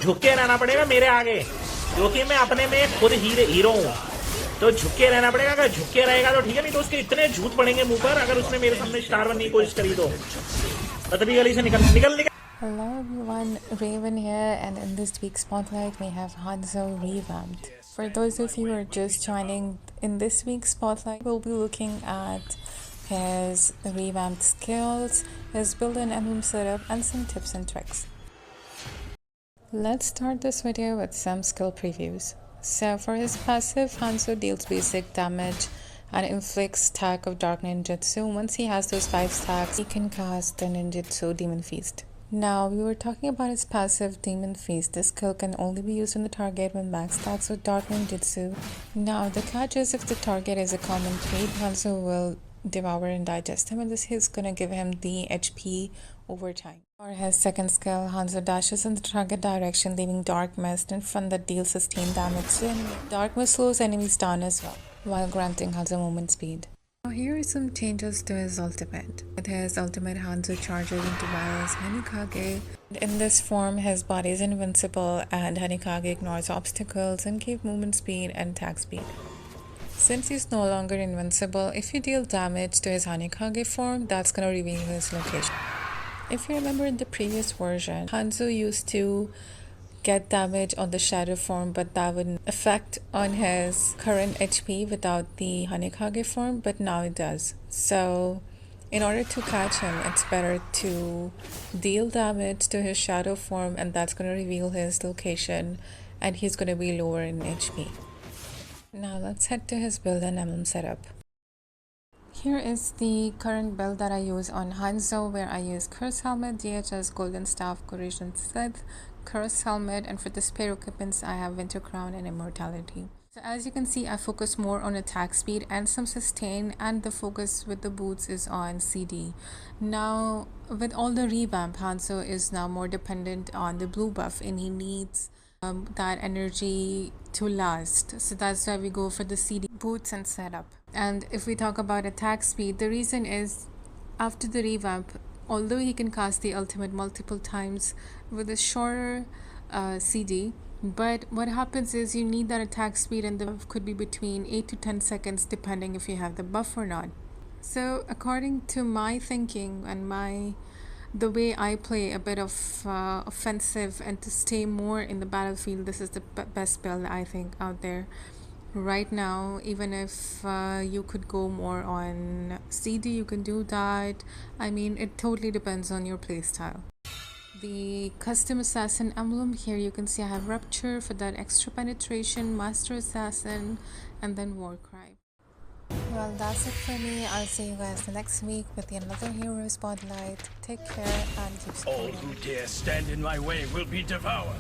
झुक के रहना पड़ेगा मेरे आगे, क्योंकि मैं अपने में खुद हीरो हूँ। तो झुक के रहना पड़ेगा, अगर झुक के रहेगा तो ठीक है, नहीं तो उसके इतने झूठ पड़ेंगे मुंह पर अगर उसने मेरे सामने स्टार बनने की कोशिश करी तो। पतली गली से निकल निकल निकल। Hello everyone, Raven here, and in this week's spotlight we have Hanzo Revamped. For those of you who are just joining, in this week's spotlight we'll be looking at his revamped skills, his build and emblem setup, and some tips and tricks. Let's start this video with some skill previews. So for his passive, Hanzo deals basic damage and inflicts stack of dark ninjutsu. Once he has those 5 stacks, he can cast the ninjutsu Demon Feast. Now, we were talking about his passive Demon Feast. This skill can only be used on the target when max stacks with Dark Ninjutsu. Now, the catch is if the target is a common creep, Hanzo will devour and digest him, and this is gonna give him the HP over time. For his second skill, Hanzo dashes in the target direction, leaving Dark Mist in front that deals sustained damage to enemy. Dark Mist slows enemies down as well, while granting Hanzo movement speed. Now here are some changes to his ultimate. With his ultimate, Hanzo charges into Violet's Hanikage. In this form, his body is invincible and Hanikage ignores obstacles and gives movement speed and attack speed. Since he's no longer invincible, if you deal damage to his Hanikage form, that's gonna reveal his location. If you remember in the previous version, Hanzo used to get damage on the shadow form, but that wouldn't affect on his current HP without the Hanikage form, but now it does. So in order to catch him, it's better to deal damage to his shadow form, and that's going to reveal his location, and he's going to be lower in HP. Now let's head to his build and emblem setup. Here is the current build that I use on Hanzo, where I use Curse Helmet, DHS, Golden Staff, Corrosion Scythe, Curse Helmet, and for the spare equipments I have Winter Crown and Immortality. So as you can see, I focus more on attack speed and some sustain, and the focus with the boots is on CD. Now with all the revamp, Hanzo is now more dependent on the blue buff, and he needs that energy to last, so that's why we go for the CD boots and setup. And if we talk about attack speed, the reason is after the revamp, although he can cast the ultimate multiple times with a shorter CD, but what happens is you need that attack speed, and the buff could be between 8 to 10 seconds depending if you have the buff or not. So according to my thinking and the way I play a bit of offensive and to stay more in the battlefield, this is the best build I think out there right now. Even if you could go more on CD, you can do that. I mean, it totally depends on your playstyle. The custom assassin emblem, here you can see I have Rupture for that extra penetration, Master Assassin, and then Warcry. Well, that's it for me. I'll see you guys the next week with another hero spotlight. Take care and keep supporting. All who dare stand in my way will be devoured.